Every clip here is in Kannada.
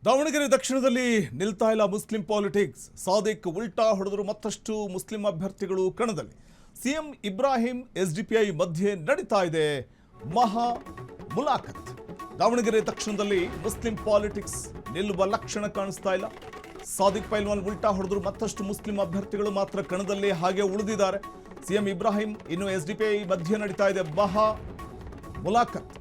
ದಾವಣಗೆರೆ ದಕ್ಷಿಣದಲ್ಲಿ ನಿಲ್ತಾ ಇಲ್ಲ ಮುಸ್ಲಿಂ ಪಾಲಿಟಿಕ್ಸ್. ಸಾದಿಕ್ ಉಲ್ಟಾ ಹೊಡೆದರು. ಮತ್ತಷ್ಟು ಮುಸ್ಲಿಂ ಅಭ್ಯರ್ಥಿಗಳು ಕಣದಲ್ಲಿ. ಸಿಎಂ ಇಬ್ರಾಹಿಂ ಎಸ್ಡಿಪಿಐ ಮಧ್ಯೆ ನಡೀತಾ ಇದೆ ಮಹಾ ಮುಲಾಖತ್. ದಾವಣಗೆರೆ ದಕ್ಷಿಣದಲ್ಲಿ ಮುಸ್ಲಿಂ ಪಾಲಿಟಿಕ್ಸ್ ನಿಲ್ಲುವ ಲಕ್ಷಣ ಕಾಣಿಸ್ತಾ ಇಲ್ಲ. ಸಾದಿಕ್ ಪೈಲ್ವಾನ್ ಉಲ್ಟಾ ಹೊಡೆದರು. ಮತ್ತಷ್ಟು ಮುಸ್ಲಿಂ ಅಭ್ಯರ್ಥಿಗಳು ಮಾತ್ರ ಕಣದಲ್ಲಿ ಹಾಗೆ ಉಳಿದಿದ್ದಾರೆ. ಸಿಎಂ ಇಬ್ರಾಹಿಂ ಇನ್ನು ಎಸ್ಡಿಪಿಐ ಮಧ್ಯೆ ನಡೀತಾ ಇದೆ ಮಹಾ ಮುಲಾಖತ್.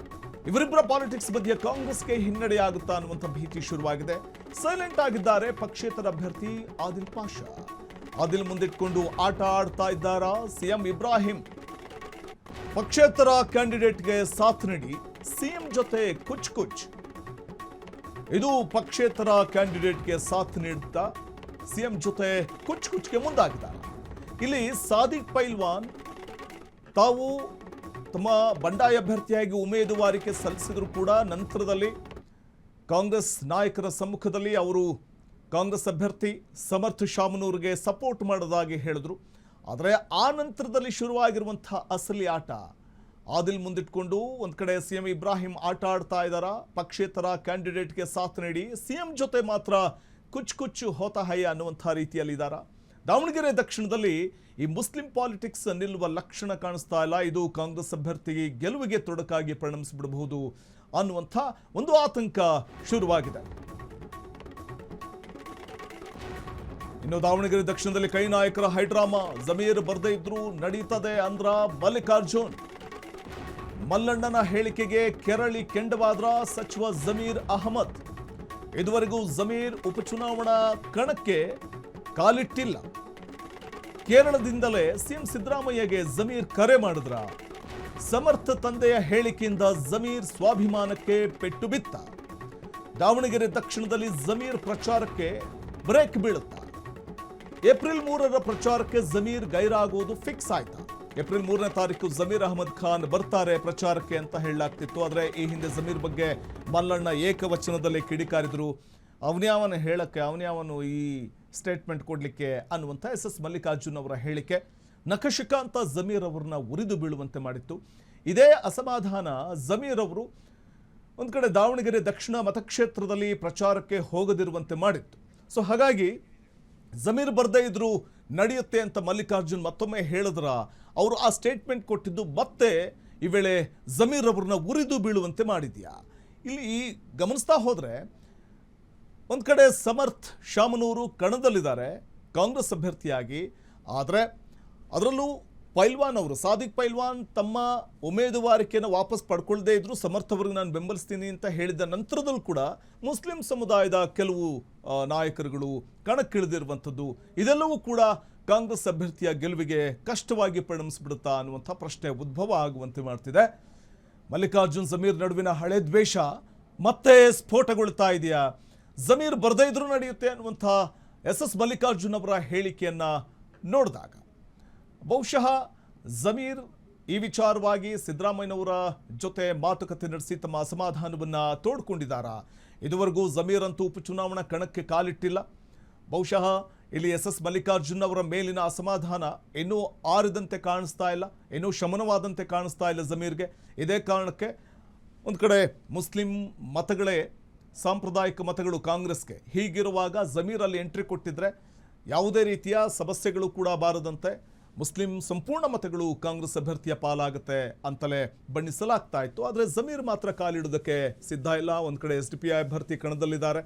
ಇವರಿಬ್ಬರ ಪಾಲಿಟಿಕ್ಸ್ ಮಧ್ಯೆ ಕಾಂಗ್ರೆಸ್ಗೆ ಹಿನ್ನಡೆಯಾಗುತ್ತಾ ಅನ್ನುವಂಥ ಭೀತಿ ಶುರುವಾಗಿದೆ. ಸೈಲೆಂಟ್ ಆಗಿದ್ದಾರೆ ಪಕ್ಷೇತರ ಅಭ್ಯರ್ಥಿ ಆದಿಲ್ ಪಾಷಾ. ಆದಿಲ್ ಮುಂದಿಟ್ಕೊಂಡು ಆಟ ಆಡ್ತಾ ಇದ್ದಾರಾ ಸಿಎಂ ಇಬ್ರಾಹಿಂ? ಪಕ್ಷೇತರ ಕ್ಯಾಂಡಿಡೇಟ್ಗೆ ಸಾಥ್ ನೀಡಿ ಸಿಎಂ ಜೊತೆ ಕುಚ್ ಕುಚ್. ಇದು ಪಕ್ಷೇತರ ಕ್ಯಾಂಡಿಡೇಟ್ಗೆ ಸಾಥ್ ನೀಡುತ್ತಾ ಸಿಎಂ ಜೊತೆ ಕುಚ್ ಕುಚ್ಗೆ ಮುಂದಾಗಿದ್ದಾರೆ. ಇಲ್ಲಿ ಸಾದಿಕ್ ಪೈಲ್ವಾನ್ ತಾವು ತಮ್ಮ ಬಂಡಾಯ ಅಭ್ಯರ್ಥಿಯಾಗಿ ಉಮೇದುವಾರಿಕೆ ಸಲ್ಲಿಸಿದ್ರು ಕೂಡ ನಂತರದಲ್ಲಿ ಕಾಂಗ್ರೆಸ್ ನಾಯಕರ ಸಮ್ಮುಖದಲ್ಲಿ ಅವರು ಕಾಂಗ್ರೆಸ್ ಅಭ್ಯರ್ಥಿ ಸಮರ್ಥ್ ಶಾಮನೂರ್ಗೆ ಸಪೋರ್ಟ್ ಮಾಡೋದಾಗಿ ಹೇಳಿದ್ರು. ಆದರೆ ಆ ನಂತರದಲ್ಲಿ ಶುರುವಾಗಿರುವಂಥ ಅಸಲಿ ಆಟ ಆದಿಲ್ ಮುಂದಿಟ್ಕೊಂಡು ಒಂದು ಕಡೆ ಸಿಎಂ ಇಬ್ರಾಹಿಂ ಆಟ ಆಡ್ತಾ ಇದ್ದಾರಾ. ಪಕ್ಷೇತರ ಕ್ಯಾಂಡಿಡೇಟ್ಗೆ ಸಾಥ್ ನೀಡಿ ಸಿಎಂ ಜೊತೆ ಮಾತ್ರ ಕುಚ್ ಕುಚ್ಚು ಹೋತಹಯ್ಯ ಅನ್ನುವಂಥ ರೀತಿಯಲ್ಲಿದ್ದಾರಾ. ದಾವಣಗೆರೆ ದಕ್ಷಿಣದಲ್ಲಿ ಈ ಮುಸ್ಲಿಂ ಪಾಲಿಟಿಕ್ಸ್ ನಿಲ್ಲುವ ಲಕ್ಷಣ ಕಾಣಿಸ್ತಾ ಇಲ್ಲ. ಇದು ಕಾಂಗ್ರೆಸ್ ಅಭ್ಯರ್ಥಿಗೆ ಗೆಲುವಿಗೆ ತೊಡಕಾಗಿ ಪರಿಣಮಿಸಿಬಿಡಬಹುದು ಅನ್ನುವಂಥ ಒಂದು ಆತಂಕ ಶುರುವಾಗಿದೆ. ಇನ್ನು ದಾವಣಗೆರೆ ದಕ್ಷಿಣದಲ್ಲಿ ಕೈ ನಾಯಕರ ಹೈಡ್ರಾಮಾ. ಜಮೀರ್ ಬರದೇ ಇದ್ರು ನಡೀತದೆ ಅಂದ್ರ ಮಲ್ಲಿಕಾರ್ಜುನ್. ಮಲ್ಲಣ್ಣನ ಹೇಳಿಕೆಗೆ ಕೆರಳಿ ಕೆಂಡವಾದ್ರ ಸಚಿವ ಜಮೀರ್ ಅಹಮದ್. ಇದುವರೆಗೂ ಜಮೀರ್ ಉಪಚುನಾವಣಾ ಕಣಕ್ಕೆ ಕಾಲಿಟ್ಟಿಲ್ಲ. ಕೇರಳದಿಂದಲೇ ಸಿಎಂ ಸಿದ್ದರಾಮಯ್ಯಗೆ ಜಮೀರ್ ಕರೆ ಮಾಡಿದ್ರ. ಸಮರ್ಥ ತಂದೆಯ ಹೇಳಿಕೆಯಿಂದ ಜಮೀರ್ ಸ್ವಾಭಿಮಾನಕ್ಕೆ ಪೆಟ್ಟು ಬಿತ್ತ. ದಾವಣಗೆರೆ ದಕ್ಷಿಣದಲ್ಲಿ ಜಮೀರ್ ಪ್ರಚಾರಕ್ಕೆ ಬ್ರೇಕ್ ಬೀಳುತ್ತಾ. ಏಪ್ರಿಲ್ 3ರ ಪ್ರಚಾರಕ್ಕೆ ಜಮೀರ್ ಗೈರಾಗುವುದು ಫಿಕ್ಸ್ ಆಯ್ತಾ? ಏಪ್ರಿಲ್ 3ನೇ ತಾರೀಕು ಜಮೀರ್ ಅಹಮದ್ ಖಾನ್ ಬರ್ತಾರೆ ಪ್ರಚಾರಕ್ಕೆ ಅಂತ ಹೇಳಲಾಗ್ತಿತ್ತು. ಆದರೆ ಈ ಹಿಂದೆ ಜಮೀರ್ ಬಗ್ಗೆ ಮಲ್ಲಣ್ಣ ಏಕವಚನದಲ್ಲಿ ಕಿಡಿಕಾರಿದ್ರು. ಅವನ್ಯಾವನ ಹೇಳಕ್ಕೆ, ಅವನ್ಯಾವನು ಈ ಸ್ಟೇಟ್ಮೆಂಟ್ ಕೊಡಲಿಕ್ಕೆ ಅನ್ನುವಂಥ ಎಸ್ ಮಲ್ಲಿಕಾರ್ಜುನ್ ಅವರ ಹೇಳಿಕೆ ನಖಶಿಕಾಂತ ಜಮೀರ್ ಅವರನ್ನ ಉರಿದು ಬೀಳುವಂತೆ ಮಾಡಿತ್ತು. ಇದೇ ಅಸಮಾಧಾನ ಜಮೀರ್ ಅವರು ಒಂದು ಕಡೆ ದಾವಣಗೆರೆ ದಕ್ಷಿಣ ಮತಕ್ಷೇತ್ರದಲ್ಲಿ ಪ್ರಚಾರಕ್ಕೆ ಹೋಗದಿರುವಂತೆ ಮಾಡಿತ್ತು. ಸೊ ಹಾಗಾಗಿ ಜಮೀರ್ ಬರದೇ ಇದ್ರು ನಡೆಯುತ್ತೆ ಅಂತ ಮಲ್ಲಿಕಾರ್ಜುನ್ ಮತ್ತೊಮ್ಮೆ ಹೇಳಿದ್ರ. ಅವರು ಆ ಸ್ಟೇಟ್ಮೆಂಟ್ ಕೊಟ್ಟಿದ್ದು ಮತ್ತೆ ಈ ವೇಳೆ ಜಮೀರ್ ಅವ್ರನ್ನ ಉರಿದು ಬೀಳುವಂತೆ ಮಾಡಿದ್ಯಾ? ಇಲ್ಲಿ ಗಮನಿಸ್ತಾ ಹೋದ್ರೆ ಒಂದು ಕಡೆ ಸಮರ್ಥ್ ಶಾಮನೂರು ಕಣದಲ್ಲಿದ್ದಾರೆ ಕಾಂಗ್ರೆಸ್ ಅಭ್ಯರ್ಥಿಯಾಗಿ. ಆದರೆ ಅದರಲ್ಲೂ ಪೈಲ್ವಾನ್ ಅವರು, ಸಾದಿಕ್ ಪೈಲ್ವಾನ್ ತಮ್ಮ ಉಮೇದುವಾರಿಕೆಯನ್ನು ವಾಪಸ್ ಪಡ್ಕೊಳ್ಳದೇ ಇದ್ರು ಸಮರ್ಥ್ ಅವ್ರಿಗೆ ನಾನು ಬೆಂಬಲಿಸ್ತೀನಿ ಅಂತ ಹೇಳಿದ ನಂತರದಲ್ಲೂ ಕೂಡ ಮುಸ್ಲಿಂ ಸಮುದಾಯದ ಕೆಲವು ನಾಯಕರುಗಳು ಕಣಕ್ಕಿಳಿದಿರುವಂಥದ್ದು, ಇದೆಲ್ಲವೂ ಕೂಡ ಕಾಂಗ್ರೆಸ್ ಅಭ್ಯರ್ಥಿಯ ಗೆಲುವಿಗೆ ಕಷ್ಟವಾಗಿ ಪರಿಣಮಿಸಿಬಿಡುತ್ತಾ ಅನ್ನುವಂಥ ಪ್ರಶ್ನೆ ಉದ್ಭವ ಆಗುವಂತೆ ಮಾಡ್ತಿದೆ. ಮಲ್ಲಿಕಾರ್ಜುನ್ ಜಮೀರ್ ನಡುವಿನ ಹಳೆ ದ್ವೇಷ ಮತ್ತೆ ಸ್ಫೋಟಗೊಳ್ತಾ ಇದೆಯಾ? ಜಮೀರ್ ಬರದೇ ಇದ್ರೂ ನಡೆಯುತ್ತೆ ಅನ್ನುವಂಥ ಎಸ್ ಮಲ್ಲಿಕಾರ್ಜುನ್ ಅವರ ಹೇಳಿಕೆಯನ್ನ ನೋಡಿದಾಗ ಬಹುಶಃ ಜಮೀರ್ ಈ ವಿಚಾರವಾಗಿ ಸಿದ್ದರಾಮಯ್ಯನವರ ಜೊತೆ ಮಾತುಕತೆ ನಡೆಸಿ ತಮ್ಮ ಅಸಮಾಧಾನವನ್ನು ತೋಡ್ಕೊಂಡಿದ್ದಾರಾ? ಇದುವರೆಗೂ ಜಮೀರ್ ಅಂತೂ ಉಪಚುನಾವಣಾ ಕಣಕ್ಕೆ ಕಾಲಿಟ್ಟಿಲ್ಲ. ಬಹುಶಃ ಇಲ್ಲಿ ಎಸ್ ಮಲ್ಲಿಕಾರ್ಜುನ್ ಅವರ ಮೇಲಿನ ಅಸಮಾಧಾನ ಇನ್ನೂ ಆರಿದಂತೆ ಕಾಣಿಸ್ತಾ ಇಲ್ಲ, ಇನ್ನೂ ಶಮನವಾದಂತೆ ಕಾಣಿಸ್ತಾ ಇಲ್ಲ ಜಮೀರ್ಗೆ. ಇದೇ ಕಾರಣಕ್ಕೆ ಒಂದು ಕಡೆ ಮುಸ್ಲಿಂ ಮತಗಳೇ ಸಾಂಪ್ರದಾಯಿಕ ಮತಗಳು ಕಾಂಗ್ರೆಸ್ಗೆ. ಹೀಗಿರುವಾಗ ಜಮೀರ್ ಅಲ್ಲಿ ಎಂಟ್ರಿ ಕೊಟ್ಟಿದ್ರೆ ಯಾವುದೇ ರೀತಿಯ ಸಮಸ್ಯೆಗಳು ಕೂಡ ಬಾರದಂತೆ ಮುಸ್ಲಿಂ ಸಂಪೂರ್ಣ ಮತಗಳು ಕಾಂಗ್ರೆಸ್ ಅಭ್ಯರ್ಥಿಯ ಪಾಲಾಗುತ್ತೆ ಅಂತಲೇ ಬಣ್ಣಿಸಲಾಗ್ತಾ ಇತ್ತು. ಆದರೆ ಜಮೀರ್ ಮಾತ್ರ ಕಾಲಿಡೋದಕ್ಕೆ ಸಿದ್ಧ ಇಲ್ಲ. ಒಂದು ಕಡೆ ಎಸ್ಡಿಪಿಐ ಅಭ್ಯರ್ಥಿ ಕಣದಲ್ಲಿದ್ದಾರೆ.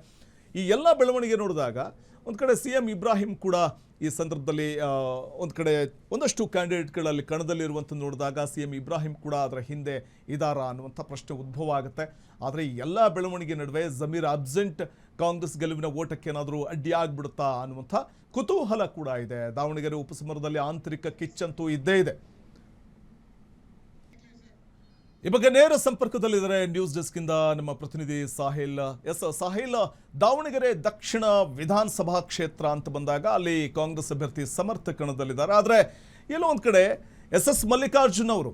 ಈ ಎಲ್ಲ ಬೆಳವಣಿಗೆ ನೋಡಿದಾಗ ಒಂದು ಕಡೆ ಸಿಎಂ ಇಬ್ರಾಹಿಂ ಕೂಡ ಈ ಸಂದರ್ಭದಲ್ಲಿ ಒಂದು ಕಡೆ ಒಂದಷ್ಟು ಕ್ಯಾಂಡಿಡೇಟ್ಗಳಲ್ಲಿ ಕಣದಲ್ಲಿರುವಂಥ ನೋಡಿದಾಗ ಸಿಎಂ ಇಬ್ರಾಹಿಂ ಕೂಡ ಅದರ ಹಿಂದೆ ಇದ್ದಾರಾ ಅನ್ನುವಂಥ ಪ್ರಶ್ನೆ ಉದ್ಭವ ಆಗುತ್ತೆ. ಆದರೆ ಈ ಎಲ್ಲ ಬೆಳವಣಿಗೆ ನಡುವೆ ಜಮೀರ್ ಅಬ್ಸೆಂಟ್ ಕಾಂಗ್ರೆಸ್ ಗೆಲುವಿನ ಓಟಕ್ಕೆ ಏನಾದರೂ ಅಡ್ಡಿಯಾಗ್ಬಿಡುತ್ತಾ ಅನ್ನುವಂಥ ಕುತೂಹಲ ಕೂಡ ಇದೆ. ದಾವಣಗೆರೆ ಉಪಸಮರದಲ್ಲಿ ಆಂತರಿಕ ಕಿಚ್ಚಂತೂ ಇದ್ದೇ ಇದೆ. ಈ ಬಗ್ಗೆ ನೇರ ಸಂಪರ್ಕದಲ್ಲಿದ್ದಾರೆ ನ್ಯೂಸ್ ಡೆಸ್ಕ್ ಇಂದ ನಮ್ಮ ಪ್ರತಿನಿಧಿ ಸಾಹಿಲ್. ಸಾಹಿಲ್, ದಾವಣಗೆರೆ ದಕ್ಷಿಣ ವಿಧಾನಸಭಾ ಕ್ಷೇತ್ರ ಅಂತ ಬಂದಾಗ ಅಲ್ಲಿ ಕಾಂಗ್ರೆಸ್ ಅಭ್ಯರ್ಥಿ ಸಮರ್ಥ ಕಣದಲ್ಲಿದ್ದಾರೆ. ಆದರೆ ಎಲ್ಲೋ ಒಂದು ಕಡೆ ಎಸ್ ಮಲ್ಲಿಕಾರ್ಜುನ್ ಅವರು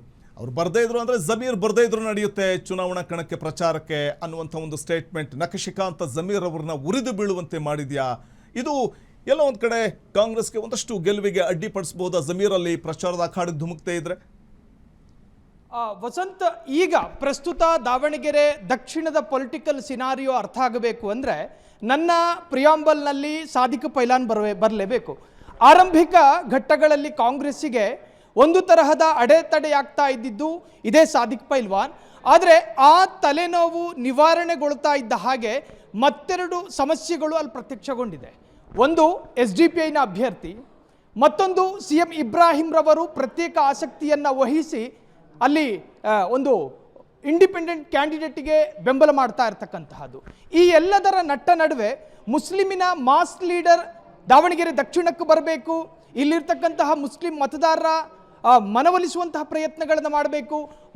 ಬರದೇ ಇದ್ರು ಅಂದರೆ ಜಮೀರ್ ಬರದೇ ಇದ್ರು ನಡೆಯುತ್ತೆ ಚುನಾವಣಾ ಕಣಕ್ಕೆ ಪ್ರಚಾರಕ್ಕೆ ಅನ್ನುವಂಥ ಒಂದು ಸ್ಟೇಟ್ಮೆಂಟ್ ನಖಶಿಕಾಂತ ಜಮೀರ್ ಅವ್ರನ್ನ ಉರಿದು ಬೀಳುವಂತೆ ಮಾಡಿದ್ಯಾ? ಇದು ಎಲ್ಲೋ ಒಂದು ಕಡೆ ಕಾಂಗ್ರೆಸ್ಗೆ ಒಂದಷ್ಟು ಗೆಲುವಿಗೆ ಅಡ್ಡಿಪಡಿಸಬಹುದಾ ಜಮೀರ್ ಅಲ್ಲಿ ಪ್ರಚಾರದ ಅಖಾಡಕ್ಕೆ ಧುಮುಕ್ತೇ ಇದ್ರೆ? ವಸಂತ್, ಈಗ ಪ್ರಸ್ತುತ ದಾವಣಗೆರೆ ದಕ್ಷಿಣದ ಪೊಲಿಟಿಕಲ್ ಸಿನಾರಿಯೋ ಅರ್ಥ ಆಗಬೇಕು ಅಂದರೆ ನನ್ನ ಪ್ರಿಯಾಂಬಲ್ನಲ್ಲಿ ಸಾದಿಕ್ ಪೈಲಾನ್ ಬರಲೇಬೇಕು. ಆರಂಭಿಕ ಘಟ್ಟಗಳಲ್ಲಿ ಕಾಂಗ್ರೆಸ್ಸಿಗೆ ಒಂದು ತರಹದ ಅಡೆತಡೆಯಾಗ್ತಾ ಇದ್ದಿದ್ದು ಇದೇ ಸಾದಿಕ್ ಪೈಲ್ವಾನ್. ಆದರೆ ಆ ತಲೆನೋವು ನಿವಾರಣೆಗೊಳ್ತಾ ಇದ್ದ ಹಾಗೆ ಮತ್ತೆರಡು ಸಮಸ್ಯೆಗಳು ಅಲ್ಲಿ ಪ್ರತ್ಯಕ್ಷಗೊಂಡಿದೆ. ಒಂದು SDPIನ ಅಭ್ಯರ್ಥಿ, ಮತ್ತೊಂದು CM ಇಬ್ರಾಹಿಂ ರವರು ಪ್ರತ್ಯೇಕ ಆಸಕ್ತಿಯನ್ನು ವಹಿಸಿ ಅಲ್ಲಿ ಒಂದು ಇಂಡಿಪೆಂಡೆಂಟ್ ಕ್ಯಾಂಡಿಡೇಟಿಗೆ ಬೆಂಬಲ ಮಾಡ್ತಾ ಇರ್ತಕ್ಕಂತಹದ್ದು. ಈ ಎಲ್ಲದರ ನಡುವೆ ಮುಸ್ಲಿಮಿನ ಮಾಸ್ ಲೀಡರ್ ದಾವಣಗೆರೆ ದಕ್ಷಿಣಕ್ಕೆ ಬರಬೇಕು, ಇಲ್ಲಿರ್ತಕ್ಕಂತಹ ಮುಸ್ಲಿಂ ಮತದಾರರ ಮನವೊಲಿಸುವಂತಹ ಪ್ರಯತ್ನಗಳನ್ನು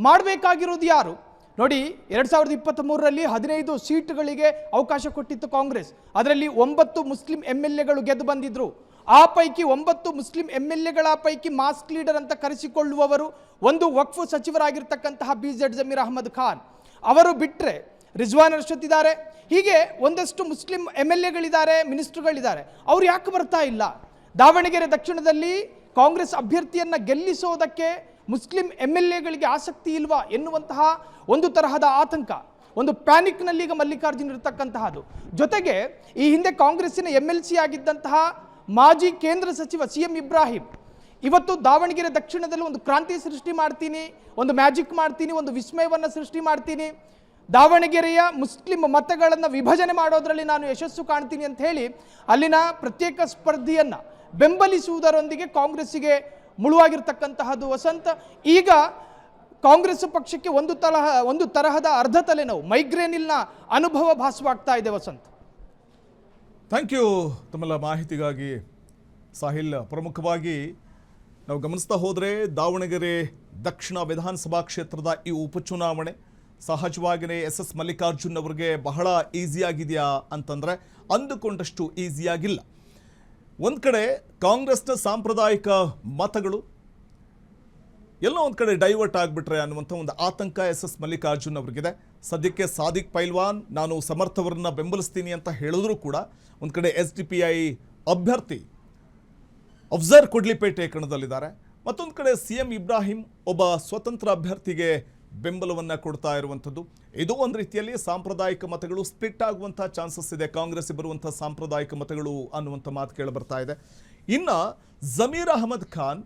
ಮಾಡಬೇಕಾಗಿರೋದು ಯಾರು ನೋಡಿ. 2023ರಲ್ಲಿ 15 ಸೀಟುಗಳಿಗೆ ಅವಕಾಶ ಕೊಟ್ಟಿತ್ತು ಕಾಂಗ್ರೆಸ್. ಅದರಲ್ಲಿ 9 ಮುಸ್ಲಿಂ MLAಗಳು ಗೆದ್ದು ಬಂದಿದ್ರು. ಆ ಪೈಕಿ 9 ಮುಸ್ಲಿಂ MLAಗಳ ಪೈಕಿ ಮಾಸ್ಕ್ ಲೀಡರ್ ಅಂತ ಕರೆಸಿಕೊಳ್ಳುವವರು ಒಂದು ವಕ್ಫ್ ಸಚಿವರಾಗಿರ್ತಕ್ಕಂತಹ BZ ಜಮೀರ್ ಅಹಮದ್ ಖಾನ್ ಅವರು ಬಿಟ್ಟರೆ ರಿಜ್ವಾನ್ ಅರ್ಷದ್ ಇದ್ದಾರೆ. ಹೀಗೆ ಒಂದಷ್ಟು ಮುಸ್ಲಿಂ MLAಗಳಿದ್ದಾರೆ, ಮಿನಿಸ್ಟರ್ಗಳಿದ್ದಾರೆ. ಅವ್ರು ಯಾಕೆ ಬರ್ತಾ ಇಲ್ಲ? ದಾವಣಗೆರೆ ದಕ್ಷಿಣದಲ್ಲಿ ಕಾಂಗ್ರೆಸ್ ಅಭ್ಯರ್ಥಿಯನ್ನು ಗೆಲ್ಲಿಸೋದಕ್ಕೆ ಮುಸ್ಲಿಂ MLAಗಳಿಗೆ ಆಸಕ್ತಿ ಇಲ್ವಾ ಎನ್ನುವಂತಹ ಒಂದು ತರಹದ ಆತಂಕ, ಒಂದು ಪ್ಯಾನಿಕ್ನಲ್ಲಿ ಈಗ ಮಲ್ಲಿಕಾರ್ಜುನ್ ಇರತಕ್ಕಂತಹದ್ದು. ಜೊತೆಗೆ ಈ ಹಿಂದೆ ಕಾಂಗ್ರೆಸ್ಸಿನ MLC ಆಗಿದ್ದಂತಹ ಮಾಜಿ ಕೇಂದ್ರ ಸಚಿವ CM ಇಬ್ರಾಹಿಂ ಇವತ್ತು ದಾವಣಗೆರೆ ದಕ್ಷಿಣದಲ್ಲಿ ಒಂದು ಕ್ರಾಂತಿ ಸೃಷ್ಟಿ ಮಾಡ್ತೀನಿ, ಒಂದು ಮ್ಯಾಜಿಕ್ ಮಾಡ್ತೀನಿ, ಒಂದು ವಿಸ್ಮಯವನ್ನು ಸೃಷ್ಟಿ ಮಾಡ್ತೀನಿ, ದಾವಣಗೆರೆಯ ಮುಸ್ಲಿಂ ಮತಗಳನ್ನು ವಿಭಜನೆ ಮಾಡೋದರಲ್ಲಿ ನಾನು ಯಶಸ್ಸು ಕಾಣ್ತೀನಿ ಅಂತ ಹೇಳಿ ಅಲ್ಲಿನ ಪ್ರತ್ಯೇಕ ಸ್ಪರ್ಧೆಯನ್ನು ಬೆಂಬಲಿಸುವುದರೊಂದಿಗೆ ಕಾಂಗ್ರೆಸ್ಸಿಗೆ ಮುಳುವಾಗಿರ್ತಕ್ಕಂತಹದ್ದು. ವಸಂತ, ಈಗ ಕಾಂಗ್ರೆಸ್ ಪಕ್ಷಕ್ಕೆ ಒಂದು ತರಹದ ಅರ್ಧ ತಲೆನೋವು, ಮೈಗ್ರೇನಿಲ್ನ ಅನುಭವ ಭಾಸವಾಗ್ತಾ ಇದೆ. ವಸಂತ್, ಥ್ಯಾಂಕ್ ಯು ತಮ್ಮೆಲ್ಲ ಮಾಹಿತಿಗಾಗಿ. ಸಾಹಿಲ್, ಪ್ರಮುಖವಾಗಿ ನಾವು ಗಮನಿಸ್ತಾ ಹೋದರೆ ದಾವಣಗೆರೆ ದಕ್ಷಿಣ ವಿಧಾನಸಭಾ ಕ್ಷೇತ್ರದ ಈ ಉಪಚುನಾವಣೆ ಸಹಜವಾಗಿಯೇ SS ಮಲ್ಲಿಕಾರ್ಜುನ್ ಅವರಿಗೆ ಬಹಳ ಈಸಿಯಾಗಿದೆಯಾ ಅಂತಂದರೆ ಅಂದುಕೊಂಡಷ್ಟು ಈಸಿಯಾಗಿಲ್ಲ. ಒಂದು ಕಡೆ ಕಾಂಗ್ರೆಸ್ನ ಸಾಂಪ್ರದಾಯಿಕ ಮತಗಳು ಎಲ್ಲೋ ಒಂದು ಕಡೆ ಡೈವರ್ಟ್ ಆಗಿಬಿಟ್ರೆ ಅನ್ನುವಂಥ ಒಂದು ಆತಂಕ SS ಮಲ್ಲಿಕಾರ್ಜುನ್ ಅವರಿಗಿದೆ. ಸದ್ಯಕ್ಕೆ ಸಾದಿಕ್ ಪೈಲ್ವಾನ್ ನಾನು ಸಮರ್ಥವರನ್ನ ಬೆಂಬಲಿಸ್ತೀನಿ ಅಂತ ಹೇಳಿದ್ರು ಕೂಡ ಒಂದು ಕಡೆ SDPI ಅಭ್ಯರ್ಥಿ ಅಫ್ಜರ್ ಕೊಡ್ಲಿಪೇಟೆ ಕಣದಲ್ಲಿದ್ದಾರೆ. ಮತ್ತೊಂದು ಕಡೆ CM ಇಬ್ರಾಹಿಂ ಒಬ್ಬ ಸ್ವತಂತ್ರ ಅಭ್ಯರ್ಥಿಗೆ ಬೆಂಬಲವನ್ನು ಕೊಡ್ತಾ ಇರುವಂಥದ್ದು. ಇದು ಒಂದು ರೀತಿಯಲ್ಲಿ ಸಾಂಪ್ರದಾಯಿಕ ಮತಗಳು ಸ್ಪ್ಲಿಟ್ ಆಗುವಂಥ ಚಾನ್ಸಸ್ ಇದೆ, ಕಾಂಗ್ರೆಸ್ ಬರುವಂಥ ಸಾಂಪ್ರದಾಯಿಕ ಮತಗಳು ಅನ್ನುವಂಥ ಮಾತು ಕೇಳಿ ಬರ್ತಾ ಇದೆ. ಇನ್ನು ಜಮೀರ್ ಅಹಮದ್ ಖಾನ್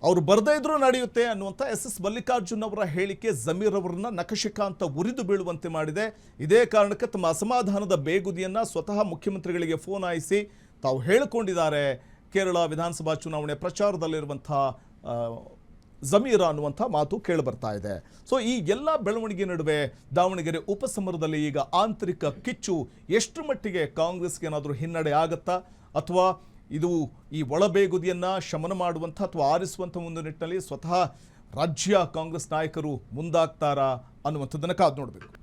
ಅವರು ಬರದೇ ಇದ್ರೂ ನಡೆಯುತ್ತೆ ಅನ್ನುವಂಥ SS ಮಲ್ಲಿಕಾರ್ಜುನ್ ಅವರ ಹೇಳಿಕೆ ಜಮೀರ್ ಅವರನ್ನ ನಖಶಿಖಾಂತ ಉರಿದು ಬೀಳುವಂತೆ ಮಾಡಿದೆ. ಇದೇ ಕಾರಣಕ್ಕೆ ತಮ್ಮ ಅಸಮಾಧಾನದ ಬೇಗುದಿಯನ್ನು ಸ್ವತಃ ಮುಖ್ಯಮಂತ್ರಿಗಳಿಗೆ ಫೋನ್ ಹಾಯಿಸಿ ತಾವು ಹೇಳಿಕೊಂಡಿದ್ದಾರೆ. ಕೇರಳ ವಿಧಾನಸಭಾ ಚುನಾವಣೆ ಪ್ರಚಾರದಲ್ಲಿರುವಂಥ ಜಮೀರ ಅನ್ನುವಂಥ ಮಾತು ಕೇಳಿಬರ್ತಾ ಇದೆ. ಸೊ ಈ ಎಲ್ಲ ಬೆಳವಣಿಗೆ ನಡುವೆ ದಾವಣಗೆರೆ ಉಪಸಮರದಲ್ಲಿ ಈಗ ಆಂತರಿಕ ಕಿಚ್ಚು ಎಷ್ಟರ ಮಟ್ಟಿಗೆ ಕಾಂಗ್ರೆಸ್ಗೆ ಏನಾದರೂ ಹಿನ್ನಡೆ ಆಗುತ್ತಾ, ಅಥವಾ ಇದು ಈ ಒಳಬೇಗುದಿಯನ್ನು ಶಮನ ಮಾಡುವಂಥ ಅಥವಾ ಆರಿಸುವಂಥ ಒಂದು ನಿಟ್ಟಿನಲ್ಲಿ ಸ್ವತಃ ರಾಜ್ಯ ಕಾಂಗ್ರೆಸ್ ನಾಯಕರು ಮುಂದಾಗ್ತಾರಾ ಅನ್ನುವಂಥದ್ದನ್ನು ಕಾದು ನೋಡಬೇಕು.